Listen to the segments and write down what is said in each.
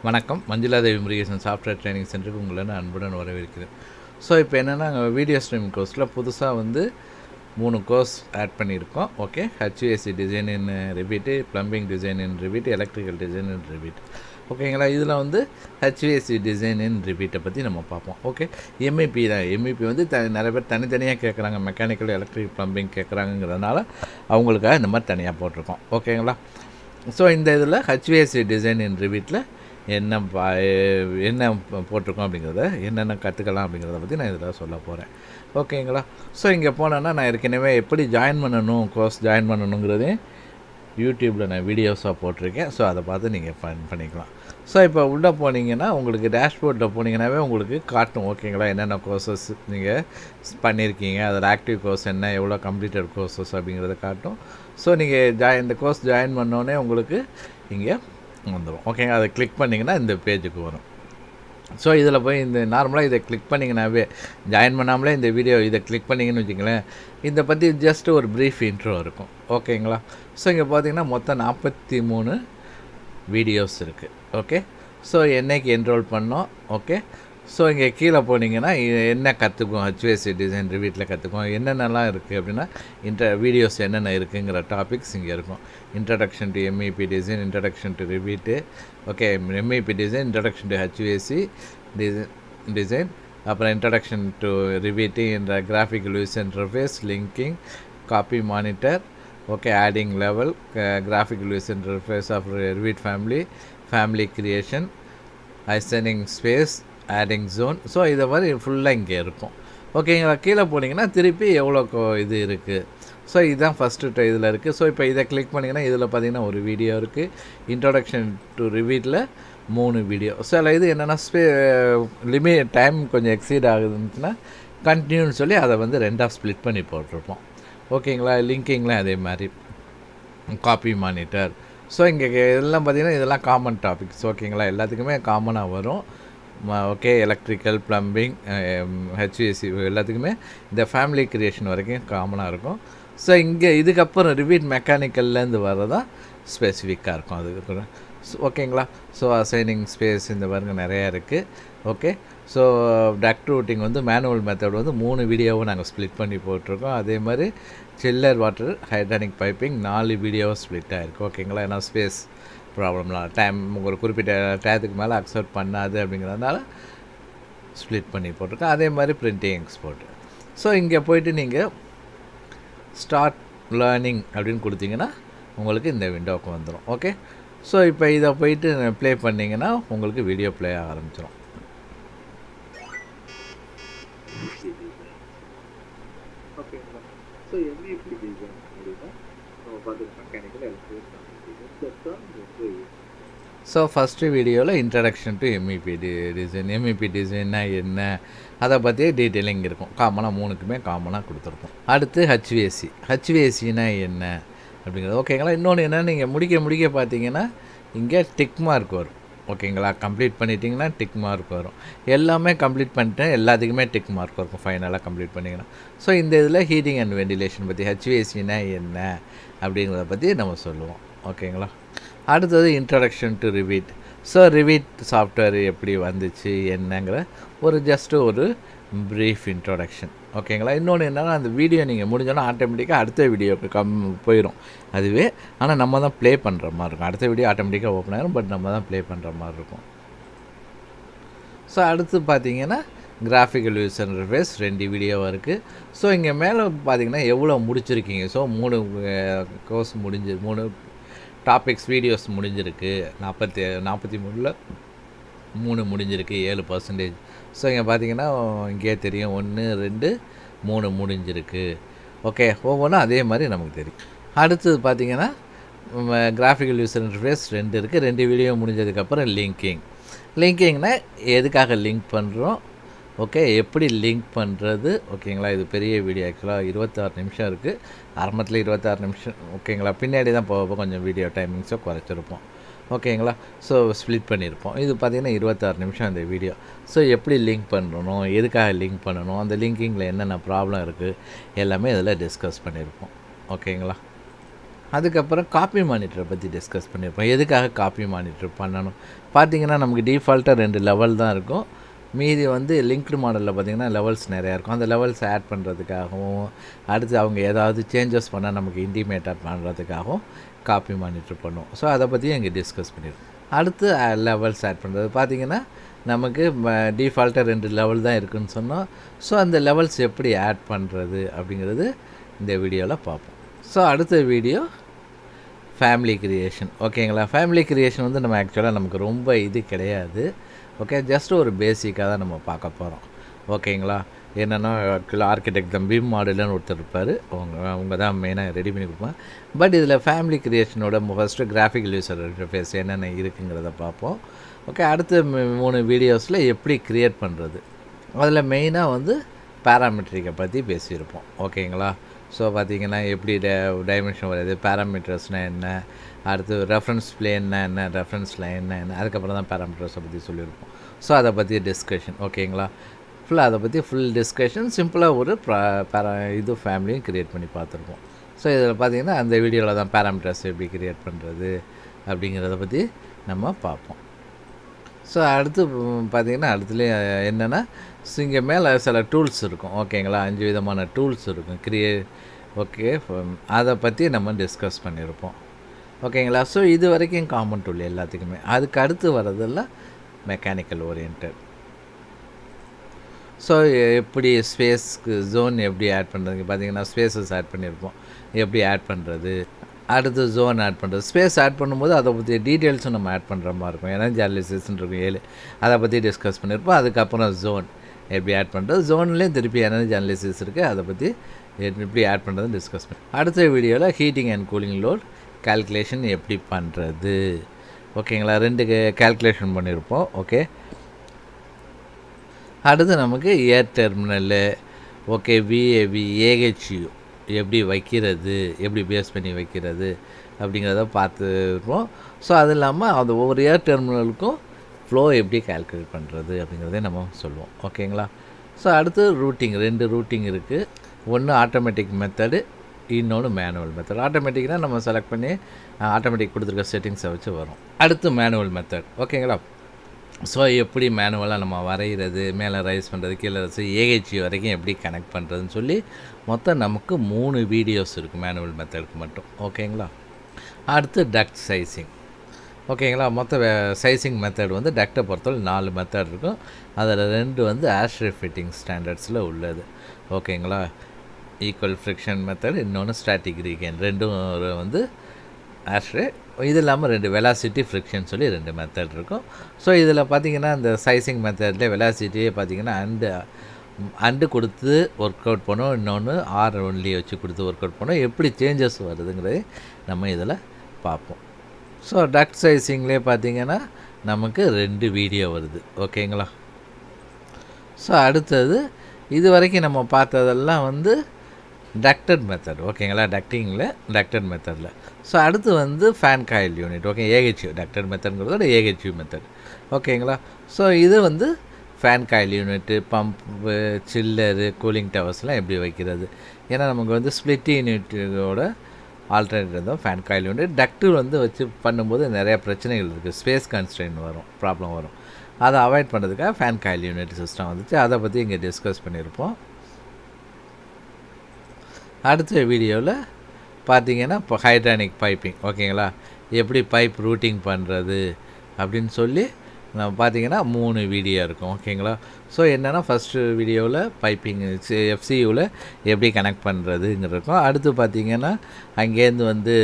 வணக்கம். மஞ்சுளா தேவி Murugesan software training சென்டருக்கு உங்களை நான் அன்புடன் வரவேற்கிறேன். ஸோ இப்போ என்னென்னா வீடியோ ஸ்ட்ரீமிங் கோர்ஸில் புதுசாக 3 கோர்ஸ் ஆட் பண்ணியிருக்கோம். ஓகே, ஹெச்விஎஸ்சி டிசைன் இன் ரிபீட்டு, ப்ளம்பிங் டிசைன் இன் ரிபீட், எலக்ட்ரிக்கல் டிசைன் இன் ரிபீட். ஓகேங்களா, இதில் ஹெச்விஎஸ்சி டிசைன் இன் ரிபீட்டை பற்றி நம்ம பார்ப்போம். ஓகே, எம்இபி தான். எம்இபி நிறைய பேர் தனித்தனியாக கேட்குறாங்க. மெக்கானிக்கல், எலக்ட்ரிக், ப்ளம்பிங் கேட்குறாங்கிறதுனால அவங்களுக்காக இந்த மாதிரி தனியாக போட்டிருக்கோம். ஓகேங்களா, ஸோ இந்த இதில் ஹெச்விஎஸ்சி டிசைன் இன் ரிபீட்டில் என்ன போட்டிருக்கோம் அப்படிங்கிறத, என்னென்ன கற்றுக்கலாம் அப்படிங்கிறத பற்றி நான் இதில் சொல்ல போகிறேன். ஓகேங்களா, ஸோ இங்கே போனேன்னா நான் ஏற்கனவே எப்படி ஜாயின் பண்ணணும், கோர்ஸ் ஜாயின் பண்ணணுங்கிறதையும் யூடியூப்பில் நான் வீடியோஸாக போட்டிருக்கேன். ஸோ அதை பார்த்து நீங்கள் பண்ணிக்கலாம். ஸோ இப்போ உள்ளே போனீங்கன்னா உங்களுக்கு டேஷ்போர்ட்டில் போனீங்கன்னாவே உங்களுக்கு காட்டும். ஓகேங்களா, என்னென்ன கோர்சஸ் நீங்கள் பண்ணியிருக்கீங்க, அதில் ஆக்டிவ் கோர்ஸ் என்ன, எவ்வளோ கம்ப்ளீட்டட் கோர்சஸ் அப்படிங்கிறத காட்டும். ஸோ நீங்கள் இந்த கோர்ஸ் ஜாயின் பண்ணோடனே உங்களுக்கு இங்கே வந்துடும். ஓகேங்க, அதை கிளிக் பண்ணிங்கன்னா இந்த பேஜுக்கு வரும். ஸோ இதில் போய் இந்த நார்மலாக இதை கிளிக் பண்ணிங்கனாவே, ஜாயின் பண்ணாமலே இந்த வீடியோ இதை கிளிக் பண்ணிங்கன்னு வச்சுங்களேன், இதை பற்றி ஜஸ்ட் ஒரு ப்ரீஃப் இன்ட்ரோ இருக்கும். ஓகேங்களா, ஸோ இங்கே பார்த்தீங்கன்னா மொத்தம் 43 வீடியோஸ் இருக்குது. ஓகே, ஸோ என்னைக்கு என்ரோல் பண்ணோம். ஓகே, ஸோ இங்கே கீழே போனீங்கன்னா என்ன கற்றுக்குவோம், ஹெச்விஎஸ்சி டிசைன் ரிபீட்டில் கற்றுக்குவோம், என்னென்னலாம் இருக்குது அப்படின்னா வீடியோஸ் என்னென்ன இருக்குங்கிற டாபிக்ஸ் இங்கே இருக்கும். Introduction to MEP design, introduction to Revit, okay, MEP design, introduction to HVSC design, அப்புறம் இன்ட்ரடக்ஷன் டு ரிபீட்டு என்ற graphical user interface, linking, copy monitor, okay, adding level, graphical user interface of Revit family creation, assigning space, adding zone. So இதை மாதிரி ஃபுல்லாக இங்கே இருக்கும். ஓகேங்களா, கீழே போனீங்கன்னா திருப்பி எவ்வளோ இது இருக்குது. ஸோ இதுதான் ஃபஸ்ட்டு இதில் இருக்குது. ஸோ இப்போ இதை கிளிக் பண்ணிங்கன்னா இதில் பார்த்தீங்கன்னா ஒரு வீடியோ இருக்குது. இன்ட்ரொடக்ஷன் டு ரிபீட்டில் 3 வீடியோ. ஸோ அதில் இது என்னென்னா லிமிட் டைம் கொஞ்சம் எக்ஸீட் ஆகுதுன்னா கண்டினியூன்னு சொல்லி அதை 2ஆக ஸ்ப்ளிட் பண்ணி போட்டிருப்போம். ஓகேங்களா, லிங்கிங்லாம் அதே மாதிரி, காப்பி மானிட்டர். ஸோ இங்கே இதெல்லாம் பார்த்திங்கன்னா இதெல்லாம் காமன் டாபிக்ஸ். ஓகேங்களா, எல்லாத்துக்குமே காமனாக வரும். ஓகே, எலக்ட்ரிக்கல், ப்ளம்பிங், ஹெச்விஎஸ்சி எல்லாத்துக்குமே இந்த ஃபேமிலி கிரியேஷன் வரைக்கும் காமனாக இருக்கும். ஸோ இங்கே இதுக்கப்புறம் ரிபீட் மெக்கானிக்கல்லேருந்து வர்றதான் ஸ்பெசிஃபிக்காக இருக்கும் அதுக்கு. ஓகேங்களா, ஸோ அசைனிங் ஸ்பேஸ் இந்த பாருங்க நிறையா இருக்குது. Okay, so duct routing manual method 3 வீடியோவை நாங்கள் ஸ்ப்ளிட் பண்ணி போட்டிருக்கோம். அதே மாதிரி சில்லர் வாட்டர் ஹைட்ரானிக் பைப்பிங் 4 வீடியோவை ஸ்ப்ளிட் ஆகிருக்கு. ஓகேங்களா, ஏன்னா ஸ்பேஸ் ப்ராப்ளம்லாம் டைம் ஒரு குறிப்பிட்ட டயத்துக்கு மேலே அக்செப்ட் பண்ணாது அப்படிங்கிறதுனால ஸ்ப்ளிட் பண்ணி போட்டிருக்கோம். அதே மாதிரி பிரிண்டிங் எக்ஸ்போர்ட். ஸோ இங்கே போய்ட்டு நீங்கள் ஸ்டார்ட் லேர்னிங் அப்படின்னு கொடுத்தீங்கன்னா உங்களுக்கு இந்த விண்டோவுக்கு வந்துடும். ஓகே, ஸோ இப்போ இதை போயிட்டு ப்ளே பண்ணிங்கன்னா உங்களுக்கு வீடியோ ப்ளே ஆக ஆரம்பிச்சிடும். ஓகேங்களா, ஸோ எம்இபி டிசைன் அப்படின்னா நம்ம பார்த்து மெக்கானிக்கல், எலக்ட்ரிக்கல். ஸோ ஃபஸ்ட்டு வீடியோவில் introduction to MEP design, MEP டிசைன்னா என்ன அதை பற்றியே டீட்டெயிலிங் இருக்கும். காமனாக 3க்குமே காமனாக கொடுத்துருப்போம். அடுத்து ஹெச்விஎஸ்சினா என்ன அப்படிங்கிறது. ஓகேங்களா, இன்னொன்று என்ன, நீங்கள் முடிக்க பார்த்தீங்கன்னா இங்கே டிக் மார்க் வரும். ஓகேங்களா, கம்ப்ளீட் பண்ணிட்டீங்கன்னா டிக் மார்க் வரும். எல்லாமே கம்ப்ளீட் பண்ணிட்டேன், எல்லாத்துக்குமே டிக் மார்க் இருக்கும் ஃபைனலாக கம்ப்ளீட் பண்ணிங்கன்னா. ஸோ இந்த இதில் ஹீட்டிங் அண்ட் வெண்டிலேஷன் பற்றி, ஹெச்விஎஸ்சினா என்ன அப்படிங்கிறத பற்றி நம்ம சொல்லுவோம். ஓகேங்களா, அடுத்தது introduction to repeat. So repeat software எப்படி வந்துச்சு என்னங்கிற ஜஸ்ட்டு ஒரு ப்ரீஃப் இன்ட்ரொடக்ஷன். ஓகேங்களா, இன்னொன்று என்னென்னா அந்த வீடியோ நீங்கள் முடிஞ்சோன்னா ஆட்டோமேட்டிக்காக அடுத்த வீடியோக்கு போயிடும் அதுவே. ஆனால் நம்ம தான் ப்ளே பண்ணுற மாதிரி இருக்கும். அடுத்த வீடியோ ஆட்டோமேட்டிக்காக ஓப்பன் ஆகிடும், பட் நம்ம தான் ப்ளே பண்ணுற மாதிரி இருக்கும். ஸோ அடுத்து பார்த்தீங்கன்னா கிராஃபிக்கல் யூசர் இன்டர்ஃபேஸ் 2 வீடியோவாக இருக்குது. ஸோ இங்கே மேலே பார்த்தீங்கன்னா எவ்வளோ முடிச்சிருக்கீங்க. ஸோ 3 கோர்ஸ் 3 டாபிக்ஸ் வீடியோஸ் முடிஞ்சிருக்கு. 43ல் 3 முடிஞ்சிருக்கு, 7%. ஸோ இங்கே பார்த்தீங்கன்னா இங்கே தெரியும் 1, 2, 3 முடிஞ்சிருக்கு. ஓகே, ஒவ்வொன்றும் அதே மாதிரி நமக்கு தெரியும். அடுத்தது பார்த்தீங்கன்னா கிராஃபிக்கல் யூசர் இன்டர்ஃபேஸ் 2 இருக்குது. 2 வீடியோ முடிஞ்சதுக்கப்புறம் லிங்கிங்னா எதுக்காக லிங்க் பண்ணுறோம், ஓகே, எப்படி லிங்க் பண்ணுறது. ஓகேங்களா, இது பெரிய வீடியோ, ஆக்சுவலாக 26 நிமிஷம் இருக்குது. ஆரம்பத்தில் 26 நிமிஷம். ஓகேங்களா, பின்னாடி தான் போக கொஞ்சம் வீடியோ டைமிங்ஸை குறைச்சிருப்போம். ஓகேங்களா, ஸோ ஸ்ப்ளிட் பண்ணியிருப்போம். இது பார்த்திங்கன்னா 26 நிமிஷம் அந்த வீடியோ. ஸோ எப்படி லிங்க் பண்ணணும், எதுக்காக லிங்க் பண்ணணும், அந்த லிங்கிங்கில் என்னென்ன ப்ராப்ளம் இருக்குது எல்லாமே இதில் டிஸ்கஸ் பண்ணியிருப்போம். ஓகேங்களா, அதுக்கப்புறம் காப்பி மானிட்டரை பற்றி டிஸ்கஸ் பண்ணியிருப்போம். எதுக்காக காப்பி மானிட்டர் பண்ணணும் பார்த்தீங்கன்னா, நமக்கு டிஃபால்ட்டாக 2 லெவல் தான் இருக்கும். மீதி வந்து லிங்க்டு மாடலில் பார்த்திங்கன்னா லெவல்ஸ் நிறையா இருக்கும். அந்த லெவல்ஸ் ஆட் பண்ணுறதுக்காகவும், அடுத்து அவங்க ஏதாவது சேஞ்சஸ் பண்ணால் நமக்கு இன்டிமேட்டாக பண்ணுறதுக்காகவும் காப்பி மானிட்டர் பண்ணுவோம். ஸோ அதை பற்றியும் இங்கே டிஸ்கஸ் பண்ணியிருக்கோம். அடுத்து லெவல்ஸ் ஆட் பண்ணுறது பார்த்திங்கன்னா, நமக்கு டிஃபால்ட்டாக 2 லெவல் தான் இருக்குதுன்னு சொன்னோம். ஸோ அந்த லெவல்ஸ் எப்படி ஆட் பண்ணுறது அப்படிங்கிறது இந்த வீடியோவில் பார்ப்போம். ஸோ அடுத்த வீடியோ ஃபேமிலி கிரியேஷன். ஓகேங்களா, ஃபேமிலி கிரியேஷன் வந்து நம்ம ஆக்சுவலாக நமக்கு ரொம்ப இது கிடையாது. ஓகே, ஜஸ்ட் ஒரு பேசிக்காக தான் நம்ம பார்க்க போகிறோம். ஓகேங்களா, என்னென்னா ஆக்சுவலாக ஆர்கிடெக்ட் தான் பீம் மாடல்னு ஒருத்தர் இருப்பார். அவங்க தான் மெயினாக ரெடி பண்ணி கொடுப்பாங்க. பட் இதில் ஃபேமிலி கிரியேஷனோட ஃபஸ்ட்டு கிராஃபிக்கல் யூசர் இன்டர்ஃபேஸ் என்னென்ன இருக்குங்கிறத பார்ப்போம். ஓகே, அடுத்த 3 வீடியோஸில் எப்படி க்ரியேட் பண்ணுறது, அதில் மெயினாக வந்து பேராமெட்ரிக்கை பற்றி பேசியிருப்போம். ஓகேங்களா, ஸோ பார்த்திங்கன்னா எப்படி டைமென்ஷன் வருது, பேராமீட்டர்ஸ்னால் என்ன, அடுத்து ரெஃபரன்ஸ் பிளேன்னா என்ன, ரெஃபரன்ஸ் லைன்னா என்ன, அதுக்கப்புறம் தான் பேராமீட்டர்ஸை பற்றி சொல்லியிருப்போம். ஸோ அதை பற்றி டிஸ்கஷன். ஓகேங்களா, ஃபுல்லாக அதை பற்றி ஃபுல் டிஸ்கஷன், சிம்பிளாக ஒரு இது ஃபேமிலியும் க்ரியேட் பண்ணி பார்த்துருப்போம். ஸோ இதில் பார்த்திங்கன்னா அந்த வீடியோவில் தான் பேராமீட்டர்ஸ் எப்படி க்ரியேட் பண்ணுறது அப்படிங்கிறத பற்றி நம்ம பார்ப்போம். ஸோ அடுத்து பார்த்திங்கன்னா அடுத்துலேயும் என்னென்னா, இங்கே மேலே சில டூல்ஸ் இருக்கும். ஓகேங்களா, 5 விதமான டூல்ஸ் இருக்கும் ஓகே, அதை பற்றி நம்ம டிஸ்கஸ் பண்ணியிருப்போம். ஓகேங்களா, ஸோ இது வரைக்கும் காமன் டூல் எல்லாத்துக்குமே. அதுக்கு அடுத்து வர்றதெல்லாம் மெக்கானிக்கல் ஓரியன்டட். ஸோ எப்படி ஸ்பேஸ்க்கு ஜோன் எப்படி ஆட் பண்ணுறதுங்க பார்த்திங்கன்னா, ஸ்பேஸஸ் ஆட் பண்ணியிருப்போம், எப்படி ஆட் பண்ணுறது, அடுத்து ஜோன் ஆட் பண்ணுறது. ஸ்பேஸ் ஆட் பண்ணும்போது அதை பற்றி டீட்டெயில்ஸும் நம்ம ஆட் பண்ணுற மாதிரி இருக்கும். எனர்ஜி அனாலிசிஸ்ன்னு இருக்கும் 7, அதை பற்றி டிஸ்கஸ் பண்ணியிருப்போம். அதுக்கப்புறம் ஜோன் எப்படி ஆட் பண்ணுறது, ஜோன்லேயும் திருப்பி எனர்ஜி அனாலிசிஸ் இருக்குது, அதை பற்றி எப்படி ஆட் பண்ணுறதுன்னு டிஸ்கஸ் பண்ணி அடுத்த வீடியோவில் heating and cooling load calculation எப்படி பண்ணுறது. ஓகேங்களா, 2 கால்குலேஷன் பண்ணியிருப்போம். ஓகே, அடுத்து நமக்கு ஏர் டெர்மினலு, ஓகே, விஏவி, ஏஹெச்யூ எப்படி வைக்கிறது, எப்படி பேஸ் பண்ணி வைக்கிறது அப்படிங்கிறத பார்த்துருப்போம். ஸோ அது இல்லாமல் அது ஒவ்வொரு ஏர் டெர்மினலுக்கும் ஃப்ளோ எப்படி கால்குலேட் பண்ணுறது அப்படிங்கிறதே நம்ம சொல்லுவோம். ஓகேங்களா, ஸோ அடுத்து ரூட்டிங், 2 ரூட்டிங் இருக்குது. ஒன்று ஆட்டோமேட்டிக் மெத்தடு, இன்னொன்று மேனுவல் மெத்தட். ஆட்டோமேட்டிக்னால் நம்ம செலக்ட் பண்ணி ஆட்டோமேட்டிக் கொடுத்துருக்க செட்டிங்ஸை வச்சு வரும். அடுத்து மேனுவல் மெத்தட். ஓகேங்களா, ஸோ எப்படி மேனுவலாக நம்ம வரைகிறது, மேலே ரைஸ் பண்ணுறது, கீழே ரைஸ், ஏஹெச்சி வரைக்கும் எப்படி கனெக்ட் பண்ணுறதுன்னு சொல்லி மொத்தம் நமக்கு 3 வீடியோஸ் இருக்குது மேனுவல் மெத்தடுக்கு மட்டும். ஓகேங்களா, அடுத்து டக்ட் சைஸிங். ஓகேங்களா, மொத்த சைஸிங் மெத்தட் வந்து டக்டை பொறுத்தவரை 4 மெத்தட் இருக்கும். அதில் 2 வந்து ஆஷ்ரே ஃபிட்டிங் ஸ்டாண்டர்ட்ஸில் உள்ளது. ஓகேங்களா, ஈக்குவல் ஃப்ரிக்ஷன் மெத்தட், இன்னொன்று ஸ்டாட்டிக் ரீகெயின், 2 வந்து ஆஷ்ரே. இது இல்லாமல் 2 வெலாசிட்டி ஃப்ரிக்ஷன் சொல்லி 2 மெத்தட் இருக்கும். ஸோ இதில் பார்த்திங்கன்னா இந்த சைஸிங் மெத்தட்லேயே வெலாசிட்டியே பார்த்திங்கன்னா அண்டு கொடுத்து ஒர்க் அவுட் பண்ணோம், இன்னொன்று ஆர் ஒன்லி வச்சு கொடுத்து ஒர்க் அவுட் பண்ணோம். எப்படி சேஞ்சஸ் வருதுங்கிறத நம்ம இதில் பார்ப்போம். ஸோ டக்ட் சைஸிங்லேயே பார்த்திங்கன்னா நமக்கு 2 வீடியோ வருது. ஓகேங்களா, ஸோ அடுத்தது இது வரைக்கும் நம்ம பார்த்ததெல்லாம் வந்து டக்டட் மெத்தட். ஓகேங்களா, டக்டட் மெத்தடில். ஸோ அடுத்து வந்து fan coil unit. Okay, AHU ducted மெத்தட்ங்கிறதோட ஏஹெச்யூ மெத்தட். ஓகேங்களா, ஸோ இது வந்து fan coil unit, pump, chiller, cooling டவர்ஸ்லாம் எப்படி வைக்கிறது. ஏன்னா நமக்கு வந்து ஸ்ப்ளிட் யூனிட்டோட ஆல்டர்னேட்டிவ் தான் ஃபேன் காயில் யூனிட். டக்டு வந்து வச்சு பண்ணும்போது நிறையா பிரச்சனைகள் இருக்குது, ஸ்பேஸ் கன்ஸ்ட்ரெயின் வரும், ப்ராப்ளம் வரும். அதை அவாய்ட் பண்ணுறதுக்காக ஃபேன் காயில் யூனிட் சிஸ்டம் வந்துச்சு. அதை பற்றி இங்கே டிஸ்கஸ் பண்ணியிருப்போம். அடுத்த வீடியோவில் பார்த்திங்கன்னா இப்போ ஹைட்ரானிக் பைப்பிங். ஓகேங்களா, எப்படி பைப் ரூட்டிங் பண்ணுறது அப்படின்னு சொல்லி நம்ம பார்த்திங்கன்னா 3 வீடியோ இருக்கும். ஓகேங்களா, ஸோ என்னென்னா ஃபஸ்ட்டு வீடியோவில் பைப்பிங் எஃப்சியூவில் எப்படி கனெக்ட் பண்ணுறதுங்கிறது இருக்கும். அடுத்து பார்த்திங்கன்னா அங்கேருந்து வந்து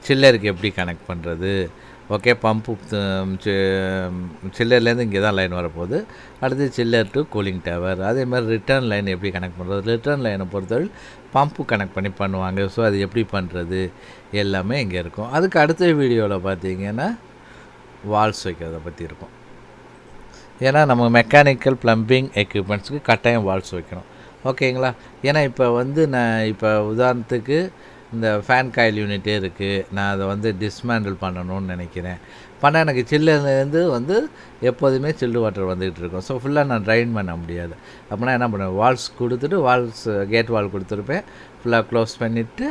சில்லருக்கு எப்படி கனெக்ட் பண்ணுறது. ஓகே, பம்பு சில்லர்லேருந்து இங்கே தான் லைன் வரப்போகுது. அடுத்து சில்லர் டு கூலிங் டவர். அதே மாதிரி ரிட்டர்ன் லைன் எப்படி கனெக்ட் பண்ணுறது. ரிட்டர்ன் லைனை பொறுத்தவரை பம்பு கனெக்ட் பண்ணி பண்ணுவாங்க. ஸோ அது எப்படி பண்ணுறது எல்லாமே இங்கே இருக்கும். அதுக்கு அடுத்த வீடியோவில் பார்த்திங்கன்னா வால்ஸ் வைக்கிறத பற்றி இருக்கும். ஏன்னா நம்ம மெக்கானிக்கல் ப்ளம்பிங் எக்யூப்மெண்ட்ஸுக்கு கட்டாயம் வால்ஸ் வைக்கணும். ஓகேங்களா, ஏன்னா இப்போ வந்து நான் இப்போ உதாரணத்துக்கு இந்த ஃபேன் காயில் யூனிட்டே இருக்குது, நான் அதை வந்து டிஸ்மேண்டில் பண்ணணும்னு நினைக்கிறேன். பண்ணால் எனக்கு சில்லுலேருந்து வந்து எப்போதுமே சில்டு வாட்டர் வந்துகிட்டு இருக்கும். ஸோ ஃபுல்லாக நான் ட்ரைன் பண்ண முடியாது. அப்படின்னா என்ன பண்ணுவேன், வால்ஸ் கொடுத்துட்டு கேட் வால் கொடுத்துருப்பேன், ஃபுல்லாக க்ளோஸ் பண்ணிவிட்டு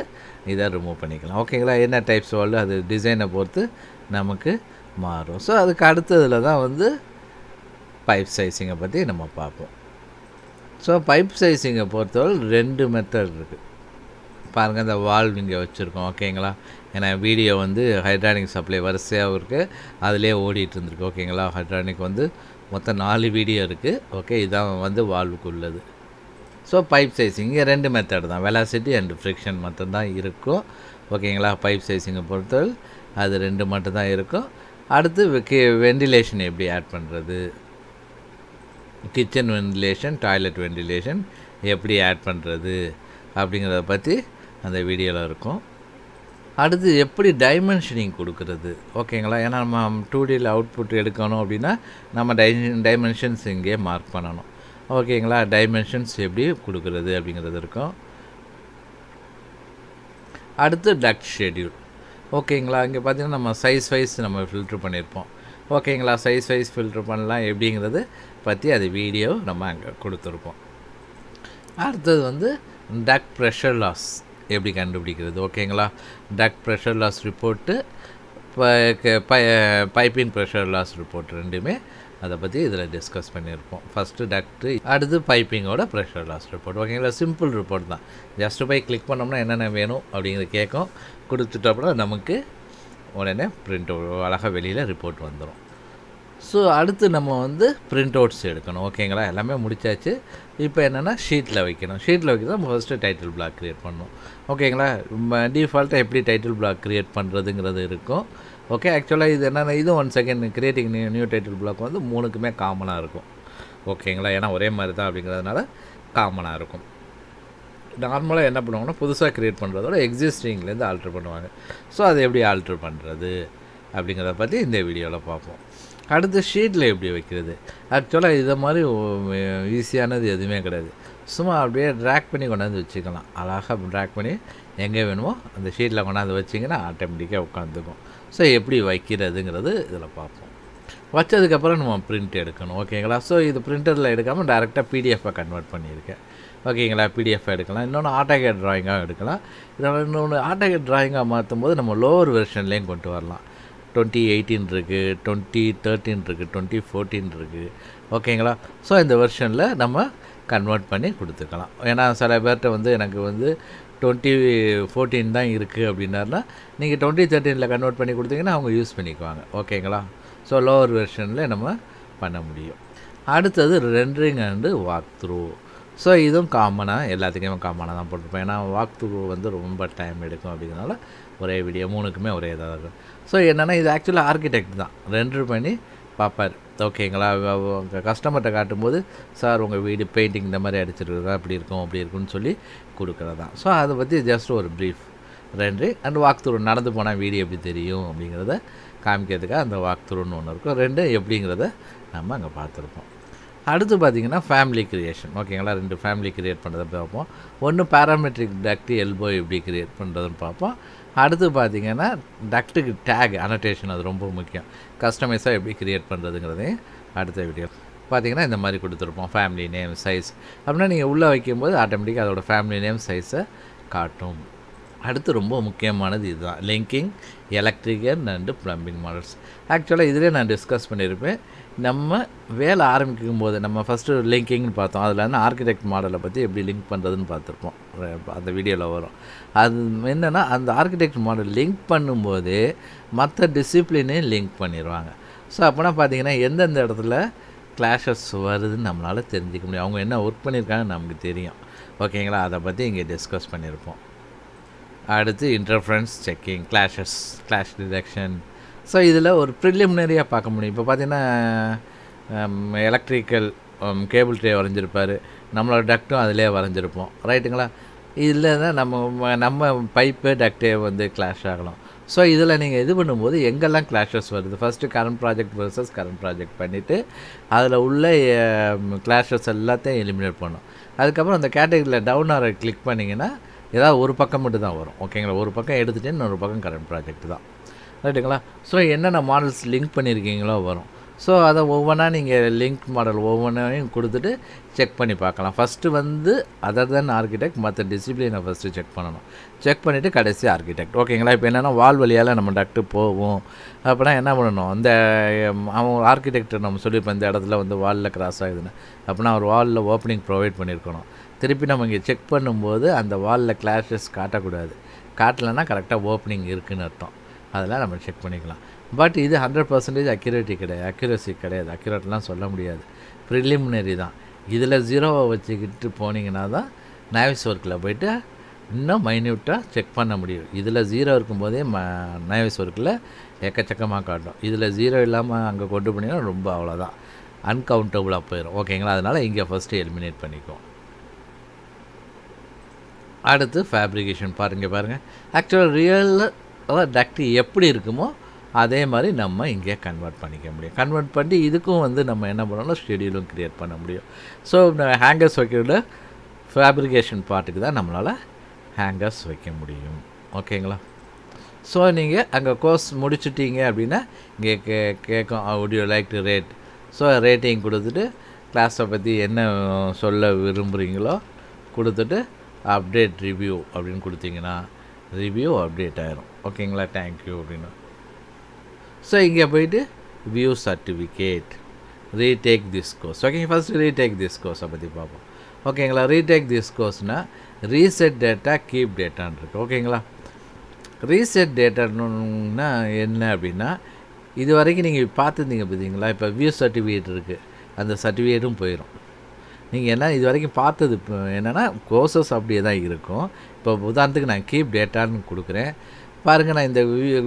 இதை ரிமூவ் பண்ணிக்கலாம். ஓகேங்களா. என்ன டைப்ஸ் வால் அது டிசைனை பொறுத்து நமக்கு மாறும். ஸோ அதுக்கு அடுத்ததில் தான் வந்து பைப் சைஸிங்கை பற்றி நம்ம பார்ப்போம். ஸோ பைப் சைஸிங்கை பொறுத்தவரை 2 மெத்தட் இருக்குது. பாருங்கள், இந்த வால்வ் இங்கே வச்சுருக்கோம். ஓகேங்களா. ஏன்னா வீடியோ வந்து ஹைட்ரானிக் சப்ளை வரிசையாக இருக்குது, அதிலே ஓடிட்டு இருந்திருக்கு. ஓகேங்களா. ஹைட்ரானிக் வந்து மொத்தம் 4 வீடியோ இருக்குது. ஓகே, இதுதான் வந்து வால்வுக்கு உள்ளது. ஸோ பைப் சைஸிங் இங்கே 2 மெத்தட் தான், வெலாசிட்டி அண்ட் ஃப்ரிக்ஷன் மட்டும்தான் இருக்கும். ஓகேங்களா. பைப் சைஸிங்கை பொறுத்தவரை அது 2 மட்டும்தான் இருக்கும். அடுத்து வெண்டிலேஷன் எப்படி ஆட் பண்ணுறது, கிச்சன் வெண்டிலேஷன், டாய்லெட் வெண்டிலேஷன் எப்படி ஆட் பண்ணுறது அப்படிங்கிறத பற்றி அந்த வீடியோவில் இருக்கும். அடுத்து எப்படி டைமென்ஷனிங் கொடுக்குறது. ஓகேங்களா. ஏன்னா நம்ம 2Dயில் அவுட்புட் எடுக்கணும் அப்படின்னா நம்ம டைமென்ஷன்ஸ் இங்கே மார்க் பண்ணணும். ஓகேங்களா. டைமென்ஷன்ஸ் எப்படி கொடுக்குறது அப்படிங்கிறது இருக்கும். அடுத்து டக்ட் ஷெட்யூல். ஓகேங்களா. இங்கே பார்த்தீங்கன்னா நம்ம சைஸ் வைஸ் நம்ம ஃபில்ட்ரு பண்ணியிருப்போம். ஓகேங்களா. சைஸ் வைஸ் ஃபில்ட்ரு பண்ணலாம் எப்படிங்கிறது பற்றி அது வீடியோ நம்ம அங்கே கொடுத்துருப்போம். அடுத்தது வந்து டக்ட் ப்ரெஷர் லாஸ் எப்படி கண்டுபிடிக்கிறது. ஓகேங்களா. Duct pressure loss report, piping pressure loss report ரெண்டுமே அதை பற்றி இதில் டிஸ்கஸ் பண்ணியிருப்போம். ஃபஸ்ட்டு டக்ட்டு, அடுத்து பைப்பிங்கோட ப்ரெஷர் லாஸ் ரிப்போர்ட். ஓகேங்களா. சிம்பிள் ரிப்போர்ட் தான். ஜஸ்ட்டு போய் கிளிக் பண்ணோம்னா என்னென்ன வேணும் அப்படிங்கிறது கேட்கும். கொடுத்துட்டோம்னா நமக்கு உடனே பிரிண்ட் அழகாக வெளியில் ரிப்போர்ட் வந்துடும். ஸோ அடுத்து நம்ம வந்து பிரிண்ட் அவுட்ஸ் எடுக்கணும். ஓகேங்களா. எல்லாமே முடித்தாச்சு. இப்போ என்னென்னா ஷீட்டில் வைக்கணும். ஷீட்டில் வைக்கிறது நம்ம ஃபஸ்ட்டு டைட்டில் பிளாக் க்ரியேட் பண்ணணும். ஓகேங்களா. டிஃபால்ட்டாக எப்படி டைட்டில் பிளாக் க்ரியேட் பண்ணுறதுங்கிறது இருக்கும். ஓகே. ஆக்சுவலாக இது என்னென்னா இது 1 second creating new title black வந்து 3க்குமே காமனாக இருக்கும். ஓகேங்களா. ஏன்னா ஒரே மாதிரி தான் அப்படிங்கிறதுனால காமனாக இருக்கும். நார்மலாக என்ன பண்ணுவாங்கன்னா புதுசாக க்ரியேட் பண்ணுறதோட எக்ஸிஸ்டிங்லேருந்து ஆல்ட்ரு பண்ணுவாங்க. ஸோ அதை எப்படி ஆல்ட்ரு பண்ணுறது அப்படிங்கிறத பற்றி இந்த வீடியோவில் பார்ப்போம். அடுத்து ஷீட்டில் எப்படி வைக்கிறது. ஆக்சுவலாக இதை மாதிரி ஈஸியானது எதுவுமே கிடையாது. சும்மா அப்படியே ட்ராக் பண்ணி கொண்டாந்து வச்சுக்கலாம். அழகாக ட்ராக் பண்ணி எங்கே வேணுமோ அந்த ஷீட்டில் கொண்டாந்து வச்சிங்கன்னா ஆட்டோமேட்டிக்காக உட்காந்துக்கும். ஸோ எப்படி வைக்கிறதுங்கிறது இதில் பார்ப்போம். வச்சதுக்கப்புறம் நம்ம பிரிண்ட் எடுக்கணும். ஓகேங்களா. ஸோ இது பிரிண்டரில் எடுக்காமல் டேரெக்டாக பிடிஎஃபாக கன்வெர்ட் பண்ணியிருக்கேன். ஓகேங்களா. பிடிஎஃப் எடுக்கலாம். இன்னொன்று ஆட்டோகேட் ட்ராயிங்காக எடுக்கலாம். இதில் இன்னொன்று ஆட்டோகேட் ட்ராயிங்காக மாற்றும் போது நம்ம லோவர் வெர்ஷன்லேயும் கொண்டு வரலாம். 2018 இருக்குது, 2013 இருக்குது, 2014 இருக்குது. ஓகேங்களா. ஸோ இந்த வெர்ஷனில் நம்ம கன்வெர்ட் பண்ணி கொடுத்துக்கலாம். ஏன்னா சில பேர்கிட்ட வந்து எனக்கு வந்து 2014 தான் இருக்குது அப்படின்னாருனா நீங்கள் 2013 கன்வெர்ட் பண்ணி கொடுத்தீங்கன்னா அவங்க யூஸ் பண்ணிக்குவாங்க. ஓகேங்களா. ஸோ லோவர் வெர்ஷனில் நம்ம பண்ண முடியும். அடுத்தது rendering and walk through. So இதுவும் காமனாக எல்லாத்துக்குமே காமனாக தான் போட்டிருப்பேன். ஏன்னா வாக் த்ரூ வந்து ரொம்ப டைம் எடுக்கும் அப்படிங்கிறனால ஒரே வீடியோ 3க்குமே ஒரே இதாக இருக்கும். ஸோ என்னென்னா இது ஆக்சுவலாக ஆர்கிடெக்ட் தான் ரெண்டர் பண்ணி பார்ப்பார். ஓகேங்களா. கஸ்டமர்கிட்ட காட்டும்போது சார் உங்கள் வீடு பெயிண்டிங் இந்த மாதிரி அடிச்சிருக்கா, அப்படி இருக்கும் அப்படி இருக்குன்னு சொல்லி கொடுக்குறது தான். ஸோ அதை பற்றி ஜஸ்ட் ஒரு brief rendering and walk through. நடந்து போனால் வீடியோ எப்படி தெரியும் அப்படிங்கிறத காமிக்கிறதுக்காக அந்த வாக் த்ரூன்னு ஒன்று இருக்கும். 2 எப்படிங்கிறத நம்ம அங்கே பார்த்துருப்போம். அடுத்து பார்த்திங்கன்னா ஃபேமிலி க்ரியேஷன். ஓகேங்களா. 2 ஃபேமிலி க்ரியேட் பண்ணுறதை பார்ப்போம். ஒன்று பேராமெட்ரிக் டக்ட் எல்போ எப்படி க்ரியேட் பண்ணுறதுன்னு பார்ப்போம். அடுத்து பார்த்திங்கன்னா டக்ட்டுக்கு டேக் அனோட்டேஷன், அது ரொம்ப முக்கியம். கஸ்டமைஸாக எப்படி க்ரியேட் பண்ணுறதுங்கிறதையும் அடுத்த வீடியோ பார்த்திங்கன்னா இந்த மாதிரி கொடுத்துருப்போம். ஃபேமிலி நேம், சைஸ் அப்படின்னா நீங்கள் உள்ளே வைக்கும்போது ஆட்டோமேட்டிக்காக அதோடய ஃபேமிலி நேம், சைஸை காட்டும். அடுத்து ரொம்ப முக்கியமானது இதுதான், linking electrical and plumbing models. ஆக்சுவலாக இதிலே நான் டிஸ்கஸ் பண்ணியிருப்பேன். நம்ம வேலை ஆரம்பிக்கும் போது நம்ம ஃபஸ்ட்டு லிங்கிங்னு பார்த்தோம். அதில் வந்து ஆர்கிடெக்ட் மாடலை பற்றி எப்படி லிங்க் பண்ணுறதுன்னு பார்த்துருப்போம். அந்த வீடியோவில் வரும். அது என்னென்னா அந்த ஆர்கிடெக்ட் மாடல் லிங்க் பண்ணும்போது மற்ற டிசிப்ளினையும் லிங்க் பண்ணிடுவாங்க. ஸோ அப்போனா பார்த்தீங்கன்னா எந்தெந்த இடத்துல கிளாஷஸ் வருதுன்னு நம்மளால் தெரிஞ்சிக்க முடியும். அவங்க என்ன ஒர்க் பண்ணியிருக்காங்கன்னு நமக்கு தெரியும். ஓகேங்களா. அதை பற்றி இங்கே டிஸ்கஸ் பண்ணியிருப்போம். அடுத்து interference checking, clash detection. So இதில் ஒரு ப்ரிலிமினரியாக பார்க்க முடியும். இப்போ பார்த்திங்கன்னா எலக்ட்ரிக்கல் கேபிள் ட்ரே வரைஞ்சிருப்பார், நம்மளோட டக்ட்டும் அதிலே வரைஞ்சிருப்போம். ரைட்டுங்களா. இதில் தான் நம்ம பைப்பு டக்டே வந்து கிளாஷ் ஆகலாம். ஸோ இதில் நீங்கள் இது பண்ணும்போது எங்கெல்லாம் கிளாஷஸ் வருது, first current project versus current project பண்ணிவிட்டு அதில் உள்ள கிளாஷஸ் எல்லாத்தையும் எலிமினேட் பண்ணும். அதுக்கப்புறம் அந்த கேட்டகரியில் டவுன் ஆரை கிளிக் பண்ணிங்கன்னா ஏதாவது ஒரு பக்கம் மட்டும் தான் வரும். ஓகேங்களா? ஒரு பக்கம் எடுத்துகிட்டு இன்னொரு பக்கம் கரண்ட் ப்ராஜெக்ட் தான். ரைட்டுங்களா? ஸோ என்னென்ன மாடல்ஸ் லிங்க் பண்ணியிருக்கீங்களோ வரும். ஸோ அதை ஒவ்வொன்றா நீங்கள் லிங்க் மாடல் ஒவ்வொன்றையும் கொடுத்துட்டு செக் பண்ணி பார்க்கலாம். ஃபஸ்ட்டு வந்து அதர் தென் ஆர்கிடெக்ட் மற்ற டிசிப்ளினை ஃபஸ்ட்டு செக் பண்ணணும். செக் பண்ணிவிட்டு கடைசி ஆர்கிடெக்ட். ஓகேங்களா? இப்போ என்னென்னா வால் வழியால் நம்ம டக்ட்டு போவோம் அப்படின்னா என்ன பண்ணணும், அந்த அவன் ஆர்கிடெக்ட் நம்ம சொல்லியிருப்போம் இந்த இடத்துல வந்து வாலில் கிராஸ் ஆகுதுன்னு, அப்படின்னா ஒரு வாலில் ஓப்பனிங் ப்ரொவைட் பண்ணியிருக்கணும். திருப்பி நம்ம இங்கே செக் பண்ணும்போது அந்த வாலில் கிளாஷஸ் காட்டக்கூடாது. காட்டலைன்னா கரெக்டாக ஓப்பனிங் இருக்குதுன்னு அர்த்தம். அதெல்லாம் நம்ம செக் பண்ணிக்கலாம். பட் இது 100% அக்யூரேசி கிடையாது. அக்யூரேட்லாம் சொல்ல முடியாது. ப்ரிலிமினரி தான். இதில் 0 வச்சுக்கிட்டு போனீங்கன்னா தான் நேவிஸ் ஒர்க்கில் போய்ட்டு இன்னும் மைன்யூட்டாக செக் பண்ண முடியும். இதில் 0 இருக்கும்போதே நேவிஸ் ஒர்க்கில் எக்கச்சக்கமாக காட்டும். இதில் 0 இல்லாமல் அங்கே கொண்டு போனீங்கன்னா ரொம்ப அவ்வளோதான், அன்கவுண்டபுளாக போயிடும். ஓகேங்களா? அதனால் இங்கே ஃபஸ்ட்டு எலிமினேட் பண்ணிக்குவோம். அடுத்து ஃபேப்ரிகேஷன் பாருங்கள். ஆக்சுவலாக ரியல் டக்ட் எப்படி இருக்குமோ அதே மாதிரி நம்ம இங்கே கன்வெர்ட் பண்ணிக்க முடியும். கன்வெர்ட் பண்ணி இதுக்கும் வந்து நம்ம என்ன பண்ணணும், ஷெடியூலும் க்ரியேட் பண்ண முடியும். ஸோ ஹேங்கர்ஸ் வைக்கிற ஃபேப்ரிகேஷன் பார்ட்டுக்கு தான் நம்மளால் ஹேங்கர்ஸ் வைக்க முடியும். ஓகேங்களா? ஸோ நீங்கள் அங்கே கோர்ஸ் முடிச்சுட்டீங்க அப்படின்னா இங்கே கேட்கும் would you like to rate. So rating கொடுத்துட்டு கிளாஸை பற்றி என்ன சொல்ல விரும்புகிறீங்களோ கொடுத்துட்டு அப்டேட் ரிவ்யூ அப்படின்னு கொடுத்தீங்கன்னா ரிவ்யூ அப்டேட் ஆயிரும். ஓகேங்களா? தேங்க்யூ அப்படின்னு. ஸோ இங்கே போய்ட்டு view certificate retake this course. ஓகேங்க, ஃபஸ்ட்டு ரீடேக் திஸ் கோர்ஸை பற்றி பார்ப்போம். ஓகேங்களா? ரீடேக் திஸ் கோர்ஸ்னால் ரீசெட் டேட்டா கீப் டேட்டான்னு இருக்குது. ஓகேங்களா? ரீசெட் டேட்டான்னா என்ன அப்படின்னா, இது வரைக்கும் நீங்கள் பார்த்துருந்தீங்க பார்த்தீங்களா, இப்போ வியூ சர்டிஃபிகேட் இருக்குது, அந்த சர்டிஃபிகேட்டும் போயிடும். நீங்கள் என்ன இது வரைக்கும் பார்த்தது இப்போ என்னென்னா கோர்சஸ் அப்படியே தான் இருக்கும். இப்போ உதாரணத்துக்கு நான் கீப் டேட்டான்னு கொடுக்குறேன் பாருங்கள். நான் இந்த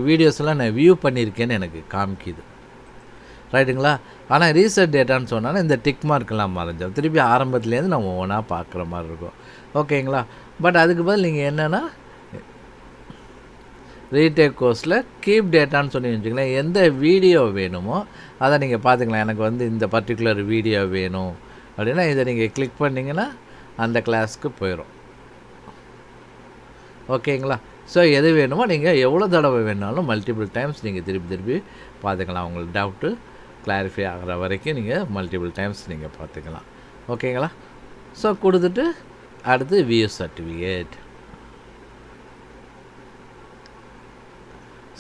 வீடியோஸ்லாம் நான் வியூ பண்ணியிருக்கேன்னு எனக்கு காமிக்குது. ரைட்டுங்களா? ஆனால் ரீசெட் டேட்டான்னு சொன்னால் இந்த டிக் மார்க்கெல்லாம் மறைஞ்சோம். திருப்பி ஆரம்பத்துலேருந்து நம்ம ஒவ்வொன்றா பார்க்குற மாதிரி இருக்கும். ஓகேங்களா? பட் அதுக்கு பதில் நீங்கள் என்னென்னா ரீடேக் கோர்ஸில் கீப் டேட்டான்னு சொல்லி வச்சுக்கலாம். எந்த வீடியோ வேணுமோ அதை நீங்கள் பார்த்துக்கலாம். எனக்கு வந்து இந்த பர்டிகுலர் வீடியோ வேணும் அப்படின்னா இதை நீங்கள் கிளிக் பண்ணிங்கன்னா அந்த கிளாஸ்க்கு போயிடும். ஓகேங்களா? ஸோ எது வேணுமோ நீங்கள் எவ்வளோ தடவை வேணாலும் மல்டிபிள் டைம்ஸ் நீங்கள் திருப்பி பார்த்துக்கலாம். உங்களுக்கு டவுட்டு கிளாரிஃபை ஆகிற வரைக்கும் நீங்கள் மல்டிபிள் டைம்ஸ் நீங்கள் பார்த்துக்கலாம். ஓகேங்களா? ஸோ கொடுத்துட்டு அடுத்து வியூ சர்டிஃபிகேட்.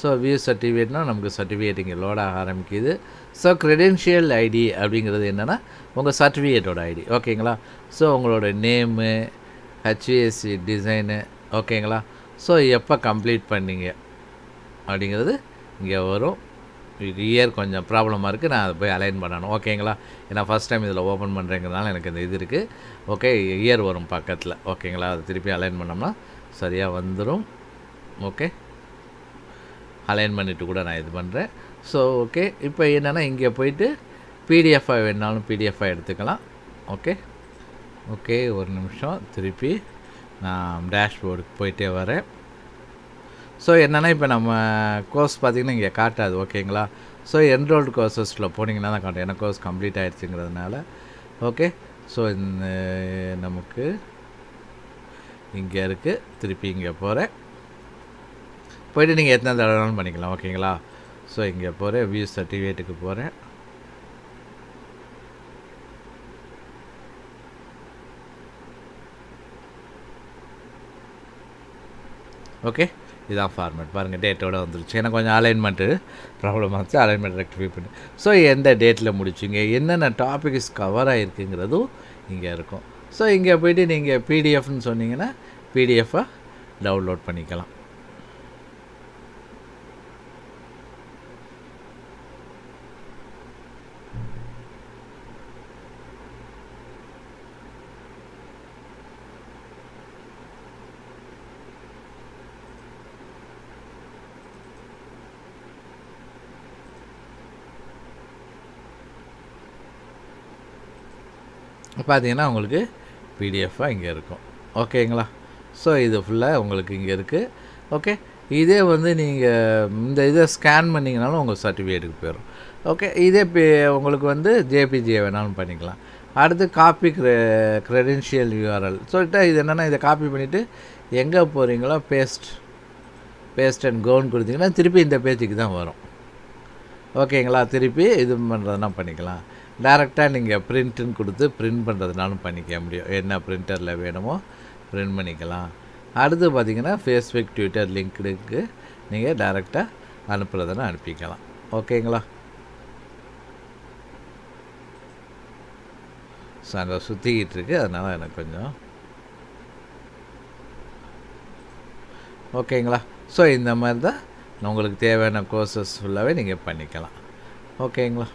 ஸோ வியூ சர்டிஃபிகேட்னால் நமக்கு சர்டிஃபிகேட் இங்கே லோட் ஆக ஆரம்பிக்குது. ஸோ க்ரெடென்ஷியல் ஐடி அப்படிங்கிறது என்னென்னா உங்கள் சர்டிஃபிகேட்டோட ஐடி. ஓகேங்களா? ஸோ உங்களோட நேமு, ஹெச்விஎஸ்சி டிசைனு. ஓகேங்களா? ஸோ எப்போ கம்ப்ளீட் பண்ணிங்க அப்படிங்கிறது இங்கே வரும். இயர் கொஞ்சம் ப்ராப்ளமாக இருக்குது, நான் அதை போய் அலைன் பண்ணணும். ஓகேங்களா? ஏன்னா ஃபஸ்ட் டைம் இதில் ஓப்பன் பண்ணுறேங்கிறதுனால எனக்கு இந்த இது இருக்குது. ஓகே, இயர் வரும் பக்கத்தில். ஓகேங்களா? அதை திருப்பி அலைன் பண்ணோம்னா சரியாக வந்துடும். ஓகே, அலைன் பண்ணிவிட்டு கூட நான் இது பண்ணுறேன். ஸோ ஓகே, இப்போ என்னென்னா இங்கே போய்ட்டு பிடிஎஃபாக வேணாலும் பிடிஎஃபாக எடுத்துக்கலாம். ஓகே, ஒரு நிமிஷம் திருப்பி நான் டேஷ்போர்டுக்கு போயிட்டே வரேன். ஸோ என்னென்னா இப்போ நம்ம கோர்ஸ் பார்த்திங்கன்னா இங்கே காட்டாது. ஓகேங்களா? ஸோ என்ரோல்டு கோர்சஸில் போனீங்கன்னா தான் காட்டும். எனக்கு கோர்ஸ் கம்ப்ளீட் ஆகிடுச்சுங்கிறதுனால. ஓகே, ஸோ இந்த நமக்கு இங்கே இருக்குது. திருப்பி இங்கே போகிறேன். போய்ட்டு நீங்கள் எத்தனை தடவைனாலும் பண்ணிக்கலாம். ஓகேங்களா? ஸோ இங்கே போகிறேன், வியூ சர்டிஃபிகேட்டுக்கு போகிறேன். ஓகே, இதுதான் ஃபார்மேட். பாருங்கள், டேட்டோடு வந்துருச்சு. எனக்கு கொஞ்சம் அலைன்மெண்ட்டு ப்ராப்ளம் ஆச்சு, அலைன்மெண்ட் ரெக்டிஃபை பண்ணி. ஸோ எந்த டேட்டில் முடிச்சிங்க, என்னென்ன டாபிக்ஸ் கவர் ஆகிருக்குங்கிறதும் இங்கே இருக்கும். ஸோ இங்கே போய்ட்டு நீங்கள் பிடிஎஃப்னு சொன்னீங்கன்னா பிடிஎஃபை டவுன்லோட் பண்ணிக்கலாம். பார்த்தீங்கன்னா உங்களுக்கு பிடிஎஃபாக இங்கே இருக்கும். ஓகேங்களா? ஸோ இது ஃபுல்லாக உங்களுக்கு இங்கே இருக்குது. ஓகே, இதே வந்து நீங்கள் இந்த இதை ஸ்கேன் பண்ணிங்கனாலும் உங்கள் சர்டிஃபிகேட்டுக்கு போயிடும். ஓகே, இதே உங்களுக்கு வந்து ஜேபிஜியை வேணாலும் பண்ணிக்கலாம். அடுத்து காப்பி க்ரெடென்ஷியல் யூஆர்எல் சொல்லிட்டு இது என்னென்னா இதை காப்பி பண்ணிவிட்டு எங்கே போகிறீங்களோ பேஸ்ட் அண்ட் கோன்னு கொடுத்தீங்கன்னா திருப்பி இந்த பேஜுக்கு தான் வரும். ஓகேங்களா? திருப்பி இது பண்ணுறதுனா பண்ணிக்கலாம். டைரெக்டாக நீங்கள் பிரிண்ட்டுன்னு கொடுத்து பிரிண்ட் பண்ணுறதுனாலும் பண்ணிக்க முடியும். என்ன பிரிண்டரில் வேணுமோ பிரிண்ட் பண்ணிக்கலாம். அடுத்து பார்த்திங்கன்னா ஃபேஸ்புக், ட்விட்டர் லிங்க்டுக்கு நீங்கள் டைரெக்டாக அனுப்புகிறதுனா அனுப்பிக்கலாம். ஓகேங்களா? ஸோ அங்கே சுற்றிக்கிட்டு இருக்குது, அதனால் எனக்கு கொஞ்சம் ஓகேங்களா? ஸோ இந்த மாதிரி தான் உங்களுக்கு தேவையான கோர்சஸ் ஃபுல்லாகவே நீங்கள் பண்ணிக்கலாம். ஓகேங்களா?